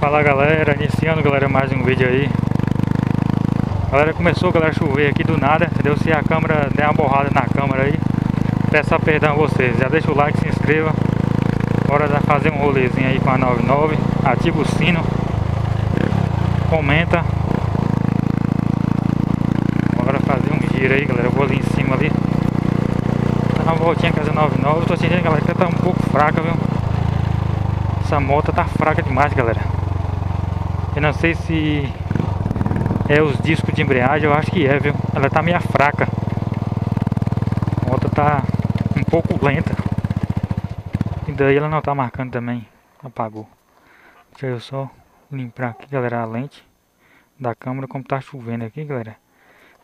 Fala galera, iniciando galera mais um vídeo aí. Galera, começou galera a chover aqui do nada, entendeu? Se a câmera der uma borrada na câmera aí, peço perdão a vocês. Já deixa o like, se inscreva. Bora fazer um rolezinho aí com a 99. Ativa o sino, comenta. Bora fazer um giro aí galera, eu vou ali em cima ali. Dá uma voltinha com essa 99. Eu tô sentindo galera que tá um pouco fraca, viu? Essa moto tá fraca demais galera. Eu não sei se é os discos de embreagem, eu acho que é, viu? Ela tá meio fraca. A moto tá um pouco lenta. E daí ela não tá marcando também. Apagou. Deixa eu só limpar aqui, galera, a lente da câmera. Como tá chovendo aqui, galera,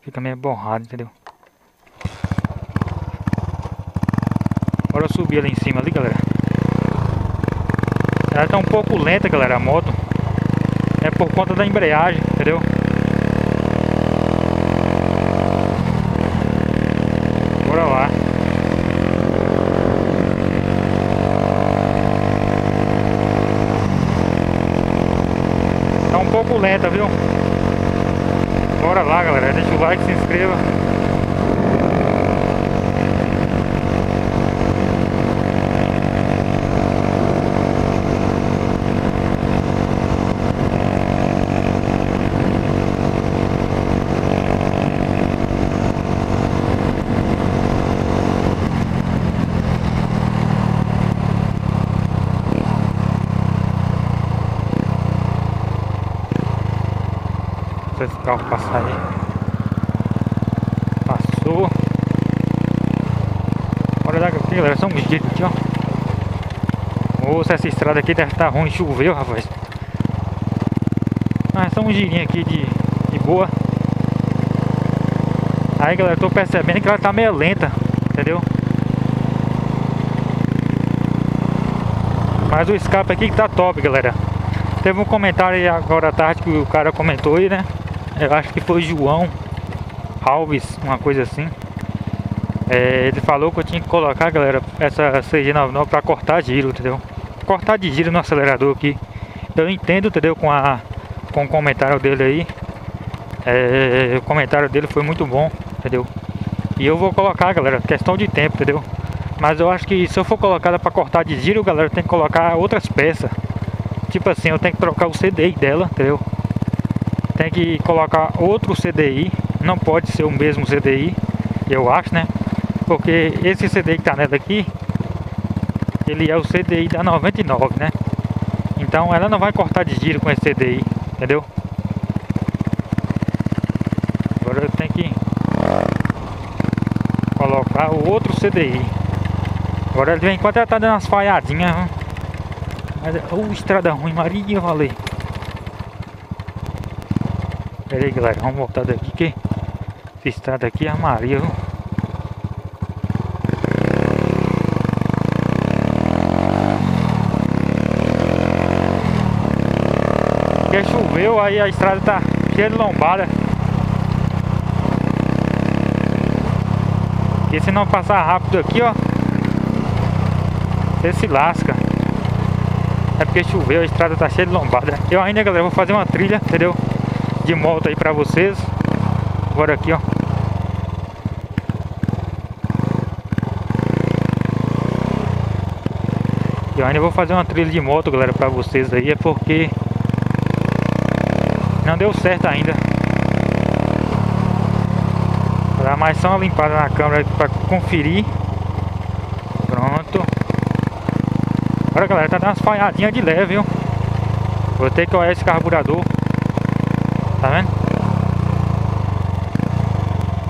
fica meio borrado, entendeu? Bora subir ali em cima ali, galera. Ela tá um pouco lenta, galera, a moto. É por conta da embreagem, entendeu? Bora lá. Tá um pouco lenta, viu? Bora lá, galera. Deixa o like, se inscreva. Esse carro passar aí. Passou. Bora dar aqui, galera. Só um giro aqui, ó. Moça, essa estrada aqui deve estar ruim. Choveu, rapaz. Mas só um girinho aqui de boa. Aí, galera, eu tô percebendo que ela tá meio lenta, entendeu? Mas o escape aqui que tá top, galera. Teve um comentário aí agora à tarde que o cara comentou aí, né? Eu acho que foi João Alves, uma coisa assim. Ele falou que eu tinha que colocar, galera, essa CG99 para cortar giro, entendeu? Cortar de giro no acelerador aqui. Eu entendo, entendeu? Com o comentário dele aí. O comentário dele foi muito bom, entendeu? E eu vou colocar, galera, questão de tempo, entendeu? Mas eu acho que se eu for colocar ela para cortar de giro, galera, eu tenho que colocar outras peças. Tipo assim, eu tenho que trocar o CDI dela, entendeu? Tem que colocar outro CDI. Não pode ser o mesmo CDI, eu acho, né? Porque esse CDI que tá nela aqui, ele é o CDI da 99, né? Então ela não vai cortar de giro com esse CDI, entendeu? Agora eu tenho que colocar o outro CDI. Agora de vez em quando ela tá dando umas falhadinhas, hein? Mas, estrada ruim, Maria, valeu. Pera aí, galera, vamos voltar daqui que essa estrada aqui é a Maria, viu? Porque choveu, aí a estrada tá cheia de lombada. E se não passar rápido aqui, ó, você se lasca. É porque choveu, a estrada tá cheia de lombada. Eu ainda, galera, vou fazer uma trilha, entendeu? De moto aí pra vocês. Bora aqui, ó. Eu ainda vou fazer uma trilha de moto, galera, pra vocês aí. É porque não deu certo ainda. Vou dar mais só uma limpada na câmera aqui pra conferir. Pronto. Agora, galera, tá dando umas falhadinhas de leve, viu? Vou ter que olhar esse carburador. Tá vendo?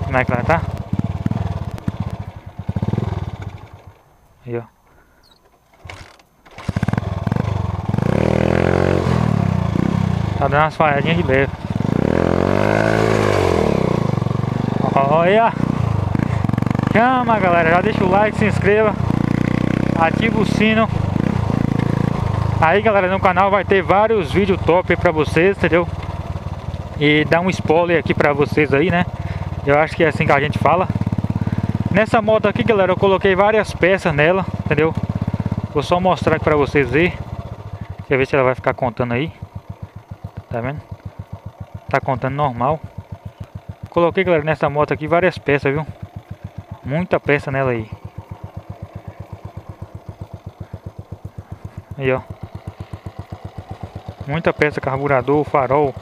Como é que ela tá? Aí, ó. Tá dando umas falhadinhas de leve. Olha! Chama, galera. Já deixa o like, se inscreva. Ativa o sino. Aí, galera, no canal vai ter vários vídeos top aí pra vocês, entendeu? E dar um spoiler aqui pra vocês aí, né? Eu acho que é assim que a gente fala. Nessa moto aqui, galera, eu coloquei várias peças nela, entendeu? Vou só mostrar aqui pra vocês verem. Deixa eu ver se ela vai ficar contando aí. Tá vendo? Tá contando normal. Coloquei, galera, nessa moto aqui várias peças, viu? Muita peça nela aí. Aí, ó. Muita peça, carburador, farol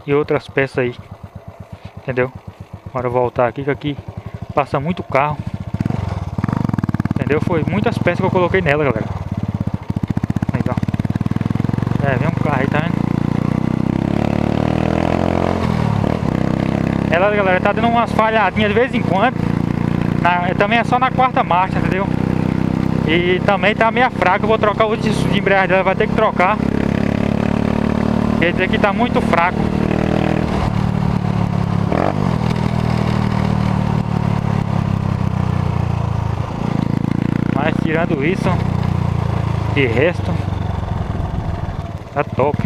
e outras peças aí. Entendeu? Bora voltar aqui, que aqui passa muito carro. Entendeu? Foi muitas peças que eu coloquei nela, galera. Aí, ó. Vem um carro aí, tá vendo? Ela, galera, tá dando umas falhadinhas de vez em quando. Também é só na quarta marcha, entendeu? E também tá meio fraca. Eu vou trocar o disco de embreagem dela, vai ter que trocar. Quer dizer que tá muito fraco. Mas tirando isso, de resto, tá top.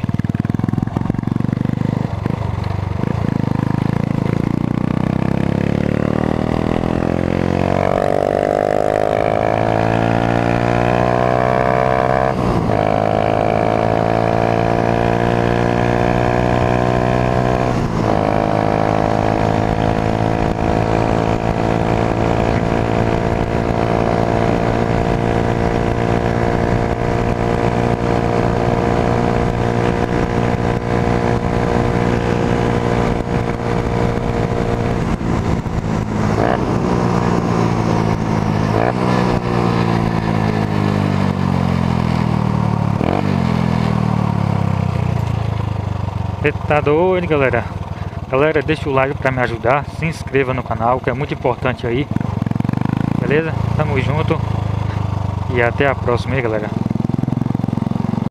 Você tá doido, galera? Galera, deixa o like pra me ajudar. Se inscreva no canal, que é muito importante aí. Beleza? Tamo junto. E até a próxima aí, galera.